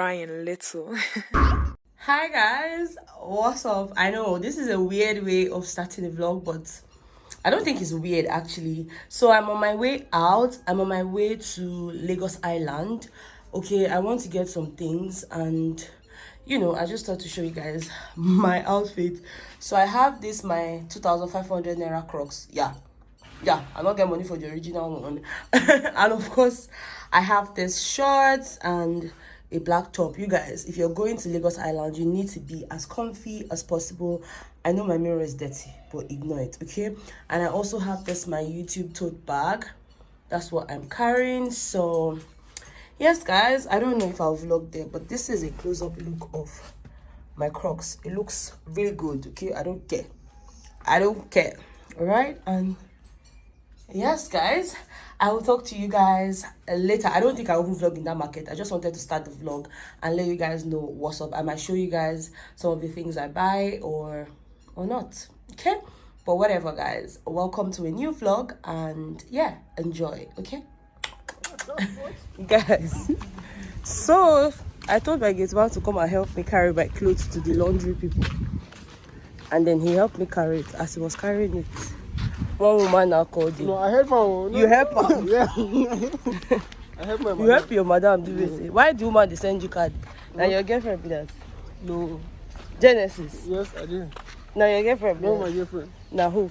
crying little. Hi guys, what's up? I know this is a weird way of starting a vlog, but I don't think it's weird actually. So I'm on my way out. I'm on my way to Lagos Island. Okay, I want to get some things, and I just thought to show you guys my outfit. So I have this, my 2,500 naira Crocs. Yeah, I don't get money for the original one. And of course I have this shorts and a black top. You guys, if you're going to Lagos Island, you need to be as comfy as possible. I know my mirror is dirty, but ignore it, okay? And I also have this, my YouTube tote bag. That's what I'm carrying. So yes guys, I don't know if I'll vlog there, but this is a close-up look of my Crocs. It looks really good, okay? I don't care. All right, and yes guys, I will talk to you guys later. I don't think I will vlog in that market. I just wanted to start the vlog and let you guys know what's up. I might show you guys some of the things I buy or not, okay? But whatever guys, welcome to a new vlog, and yeah, enjoy, okay? Guys, so I told my gate man to come and help me carry my clothes to the laundry people, and then he helped me carry it. As he was carrying it, one woman now called you. No, I help her. No. You help her? Yeah. I help my mother. You help your madam do it. Why do woman they send you card? Now your girlfriend be that? No. Genesis? Yes, I did. Now your girlfriend be No, that? my girlfriend. Now who?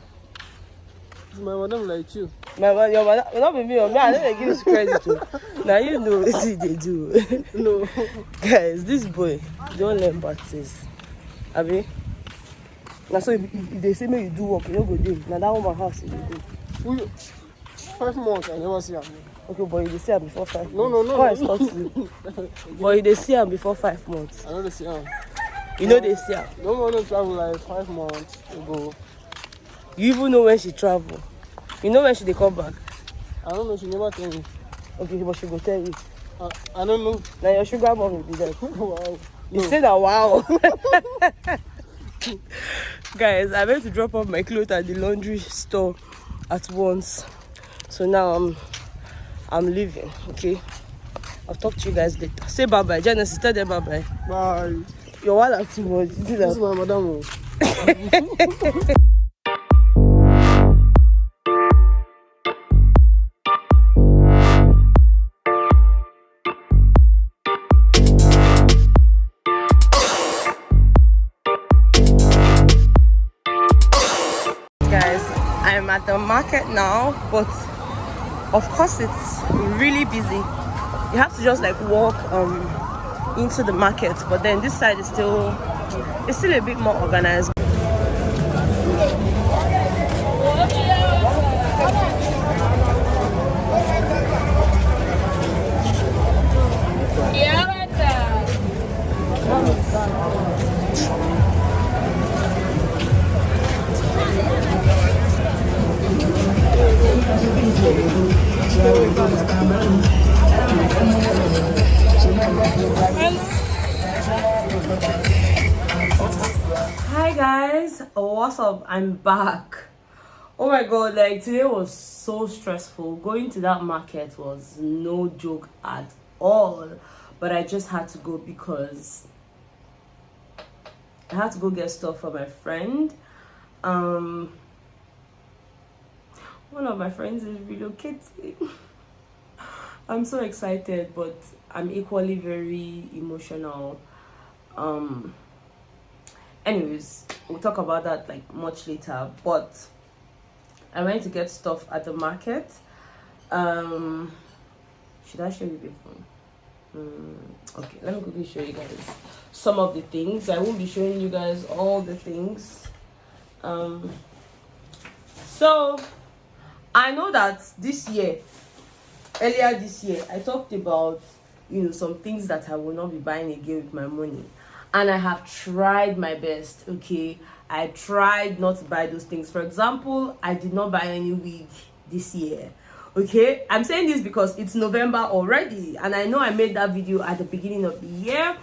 It's my madam like you. Your madam, not be me, I don't give you credit to. Now you know what they do. No. Guys, this boy don't learn bad things. Abi? Now so if they say me you do work, you don't go there. Now that woman house you go. 5 months, I never see her. Okay, but you dey see her before 5 months. No. Come escort you. But you dey see her before 5 months. I know they see her. You know they see her. No one travel like 5 months ago. You even know when she travel. You know when she dey come back. I don't know, she never tell me. Okay, but she go tell you. I don't know. Now your sugar mom will be there. Wow. You say that wow. Guys, I went to drop off my clothes at the laundry store at once. So now I'm leaving, okay? I'll talk to you guys later. Say bye-bye. Genesis, tell them bye-bye. Bye. Your wallet too much. You see that? This is my madam. I'm at the market now, but of course it's really busy. You have to just like walk into the market, but then this side is still a bit more organized. Hi guys, what's up? I'm back. Oh my god, like today was so stressful. Going to that market was no joke at all, but I just had to go because I had to go get stuff for my friend. One of my friends is relocating. I'm so excited, but I'm equally very emotional. Anyways, we'll talk about that like much later. But I went to get stuff at the market. Should I show you before? Okay, let me quickly show you guys some of the things. I won't be showing you guys all the things. So I know that earlier this year, I talked about, some things that I will not be buying again with my money. And I have tried my best, okay? I tried not to buy those things. For example, I did not buy any wig this year, okay? I'm saying this because it's November already. And I know I made that video at the beginning of the year.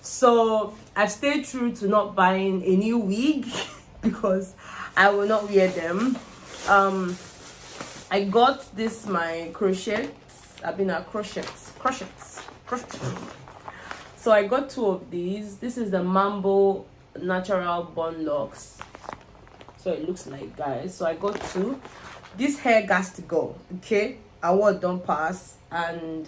So I've stayed true to not buying a new wig because I will not wear them. I got this, my crochets. I've been at crochets. So I got 2 of these. This is the Mambo Natural Bun Locks. So it looks like, guys. So I got 2. This hair got to go, okay? Award don't pass, and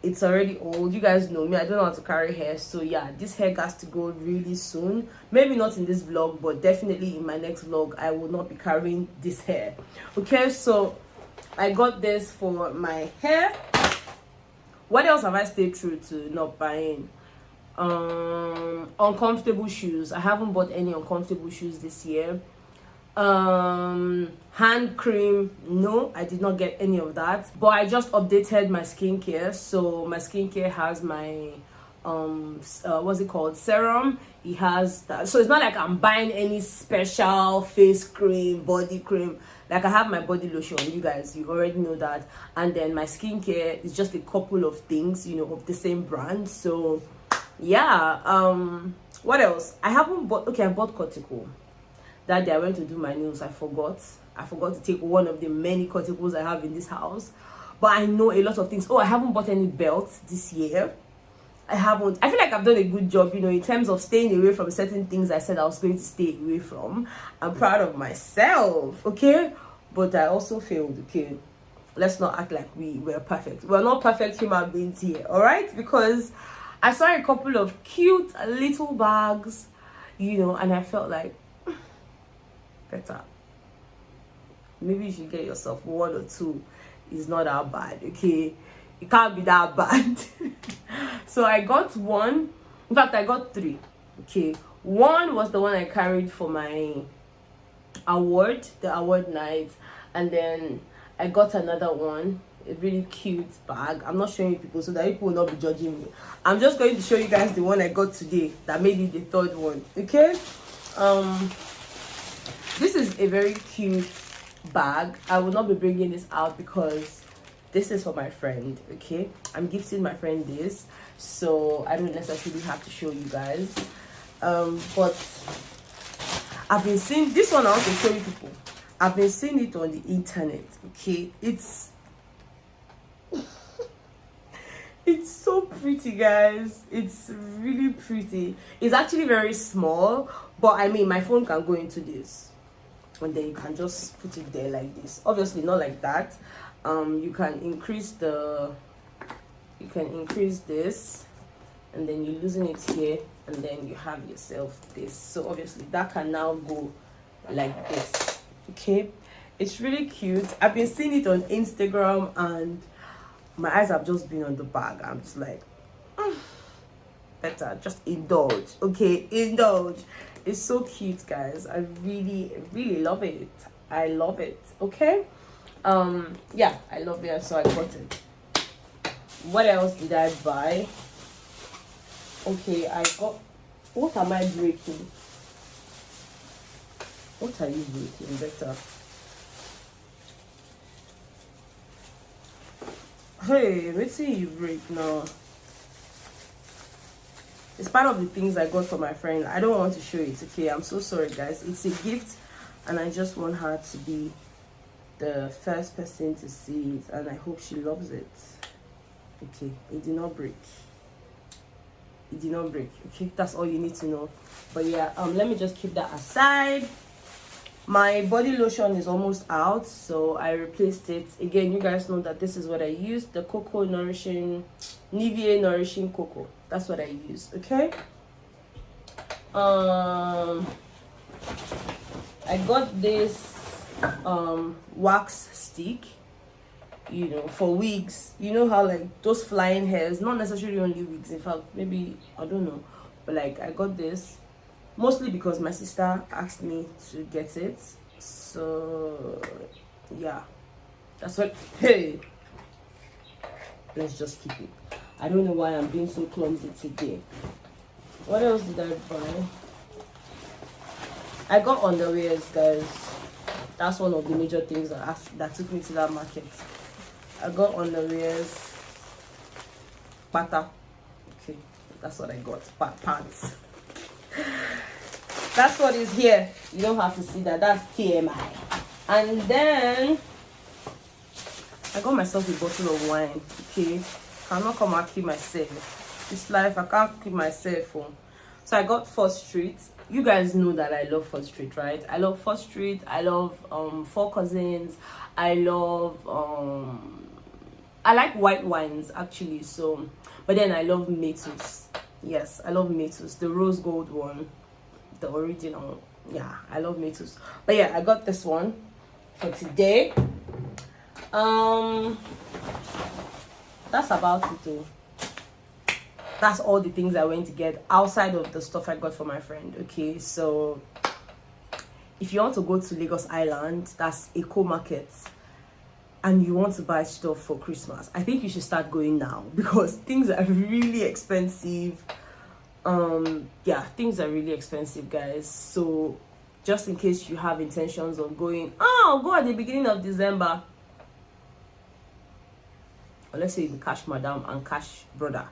it's already old. You guys know me, I don't know how to carry hair. So yeah, this hair got to go really soon. Maybe not in this vlog, but definitely in my next vlog I will not be carrying this hair. Okay, so I got this for my hair. What else have I stayed true to not buying? Uncomfortable shoes. I haven't bought any uncomfortable shoes this year. Hand cream, no, I did not get any of that, but I just updated my skincare. So my skincare has my what's it called, serum. It has that, so it's not like I'm buying any special face cream, body cream. Like I have my body lotion, you guys, you already know that, and then my skincare is just a couple of things, you know, of the same brand. So yeah, what else? I haven't bought, okay, I bought Cortical. That day I went to do my nails. I forgot to take one of the many Corticals I have in this house, but I know a lot of things. Oh, I haven't bought any belts this year. I haven't. I feel like I've done a good job, you know, in terms of staying away from certain things I said I was going to stay away from. I'm proud of myself, okay? But I also failed, okay? Let's not act like we were perfect. We're not perfect human beings here, all right? Because I saw a couple of cute little bags, you know, and I felt like, better, maybe you should get yourself 1 or 2. It's not that bad, okay? It can't be that bad. So I got 1. In fact, I got 3, okay? 1 was the one I carried for my award, the award night, and then I got another one, a really cute bag. I'm not showing you people so that people will not be judging me. I'm just going to show you guys the one I got today that made it the 3rd one, okay? This is a very cute bag. I will not be bringing this out because this is for my friend, okay? I'm gifting my friend this, so I don't necessarily have to show you guys. But I've been seeing this one. I want to show you people. I've been seeing it on the internet, okay? It's it's so pretty, guys. It's really pretty. It's actually very small, but I mean my phone can go into this, and then you can just put it there like this. Obviously not like that. You can increase this, and then you loosen it here, and then you have yourself this. So obviously that can now go like this, okay? It's really cute. I've been seeing it on Instagram and my eyes have just been on the bag. I'm just like, better just indulge, okay? Indulge. It's so cute, guys. I really love it. I love it, okay? Yeah, I love it, so I got it. What else did I buy? Okay, I got, what am I breaking? What are you breaking? Better. Hey, let's see you break now. It's part of the things I got for my friend. I don't want to show it, okay? I'm so sorry, guys. It's a gift, and I just want her to be the first person to see it, and I hope she loves it. Okay, it did not break. It did not break, okay? That's all you need to know. But yeah, let me just keep that aside. My body lotion is almost out, so I replaced it. Again, you guys know that this is what I use, the Cocoa Nourishing, Nivea Nourishing Cocoa. That's what I use, okay? I got this wax stick, you know, for wigs. You know how like those flying hairs, not necessarily only wigs, in fact, maybe, I don't know, but like I got this mostly because my sister asked me to get it. So yeah, that's what, hey, let's just keep it. I don't know why I'm being so clumsy today. What else did I buy? I got underwears, guys. That's one of the major things that took me to that market. I got underwears, pata. Okay, that's what I got. Pants. That's what is here. You don't have to see that. That's TMI. And then I got myself a bottle of wine. Okay, cannot come and kill myself. It's life. I can't keep myself home. So I got 4th Street. You guys know that I love 4th Street, right? I love 4th Street. I love Four Cousins. I love I like white wines actually. So, but then I love Metus. Yes, I love Metus, the rose gold one, the original. Yeah, I love Metus. But yeah, I got this one for today. That's about it though. That's all the things I went to get outside of the stuff I got for my friend. Okay, so if you want to go to Lagos Island, that's Eco Market, and you want to buy stuff for Christmas, I think you should start going now because things are really expensive. Yeah, things are really expensive, guys. So just in case you have intentions of going, go at the beginning of December, or let's say the cash madam and cash brother,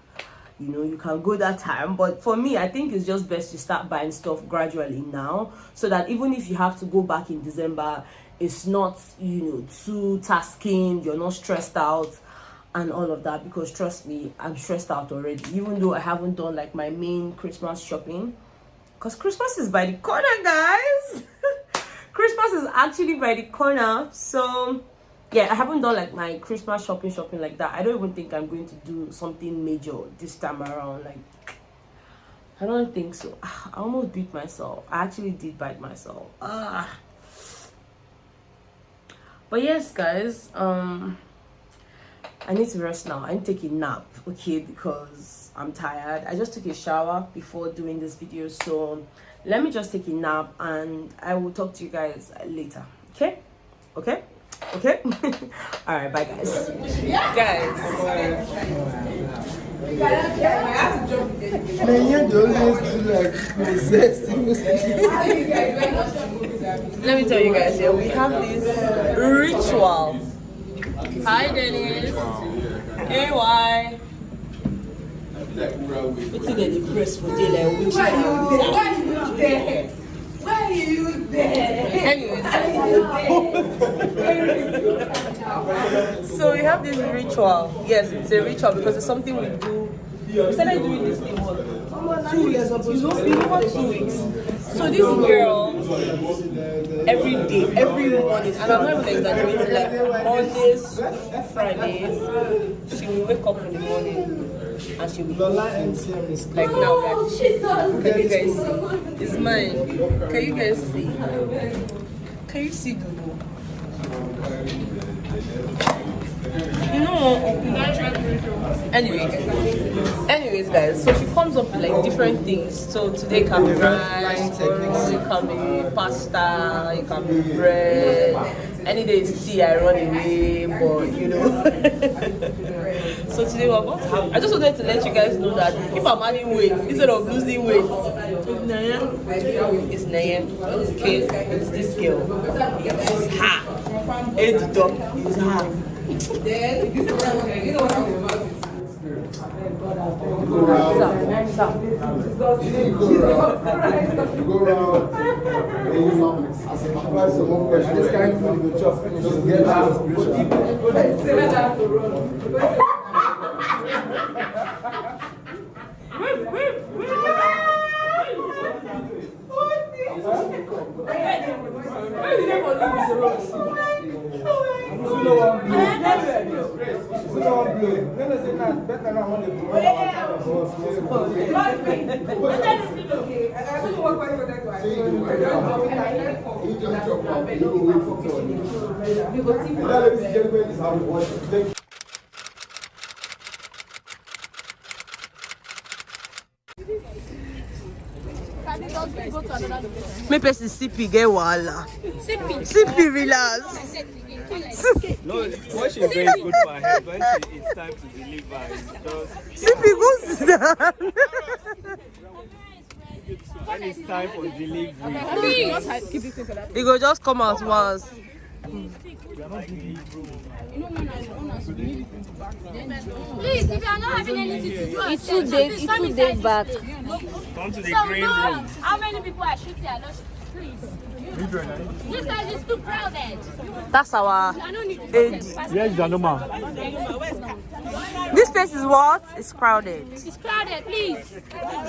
you know, you can go that time. But for me, I think it's just best to start buying stuff gradually now, so that even if you have to go back in December, it's not, you know, too tasking, you're not stressed out and all of that. Because trust me, I'm stressed out already, even though I haven't done like my main Christmas shopping, because Christmas is by the corner, guys. Christmas is actually by the corner. So yeah, I haven't done like my Christmas shopping like that. I don't even think I'm going to do something major this time around. Like, I don't think so. I almost beat myself. I actually did bite myself. But yes, guys, I need to rest now. I need to take a nap, okay, because I'm tired. I just took a shower before doing this video, so let me just take a nap and I will talk to you guys later. Okay? Okay? Okay. All right, bye guys. Let me tell you guys, yeah, we have this ritual. Hi Dennis. AY. What's it get the press for daylight? Which why are you there? Anyways. So we have this ritual. Yes, it's a ritual because it's something we do. We started doing this thing 2 weeks. Over 2 weeks. So this girl, every day, every morning, and I'm not even exaggerating, like Mondays, Fridays, she will wake up in the morning and she will like now, guys. Can you guys see? It's mine. Can you guys see? Can you see Google? You know, anyways guys, so she comes up with like different things. So today can be rice, tomorrow it can be pasta, it can be bread. Any day it's tea, I run away, but you know. So today we're about to have, I just wanted to let you guys know that if I'm adding weight instead of losing weight, it's Nayan. Okay, it's this girl. It's her. Editor is her. Then you know what I'm about. You go around. This kind of food you chop, just get out me person CP get wahala. CP relax. No, what she's doing is good for her head. When it's time to deliver, it's just CP go sit down. when it's time for delivery. He go just come out once. Please, if you are not having anything to do, it's 2 days back. Come to the green room. How many people are shooting? This place is too crowded. That's our I don't need to AD. Yes, Janoma. This place is what? It's crowded. It's crowded, please.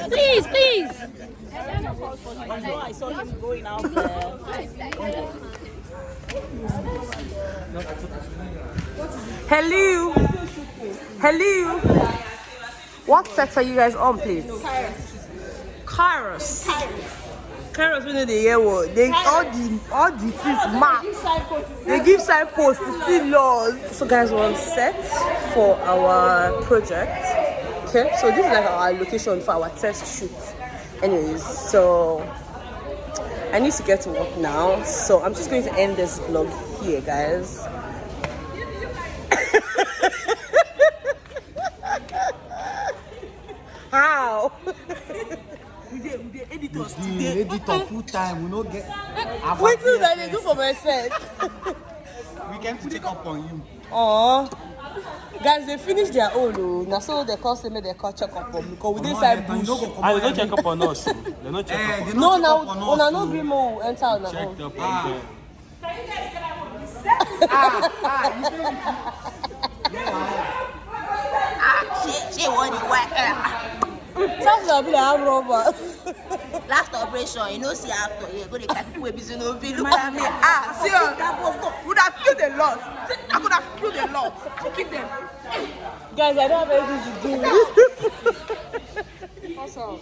Please, please. I saw him going out there. Hello. Hello. What set are you guys on, please? Kairos. Kairos, we know the year what? They all the things mark. They give signposts to see laws. So guys, we're on set for our project. Okay, so this is like our location for our test shoot. Anyways, so I need to get to work now. So I'm just going to end this vlog here, guys. How? The editor full time, we don't get. What do I do for my set? We can check up on you. Oh, guys, they finished their own. Oh. Now so they call me they call check up on me because we didn't say bush. And they don't check up on us. They don't check up on us. No, now no grimo will enter on our own. Checked up on them. She want to work. Sounds like I'm robbers. Last operation, you know, see after you go to people with busy no video. See, would have killed a lot. I could have killed a lot. Keep them. Guys, I don't have anything to do. Also,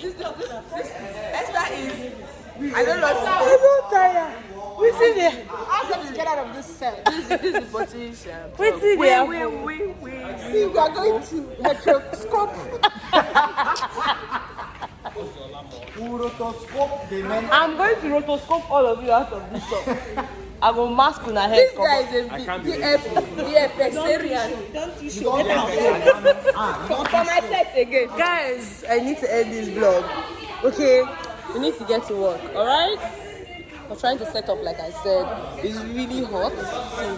this Esther is. I don't know. I'm so tired. We see there. I'm going to get out of this set. This is the potential. We see there. Wait. See, we are going to heteroscope. I'm going to rotoscope all of you out of this shop. I will mask on her head. This guy is a BFXarian. Don't you show me for my set again. Guys, I need to end this vlog. Okay, we need to get to work, alright? I'm trying to set up like I said. It's really hot. See,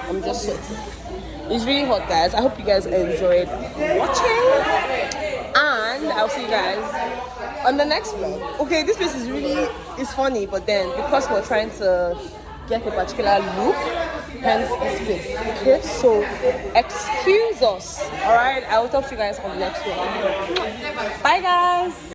I'm just sweating. It's really hot, guys. I hope you guys enjoyed watching. And I'll see you guys on the next vlog. Okay, this place is really funny, but then because we're trying to get a particular look, hence this place. Okay, so excuse us. Alright, I will talk to you guys on the next one. Bye guys.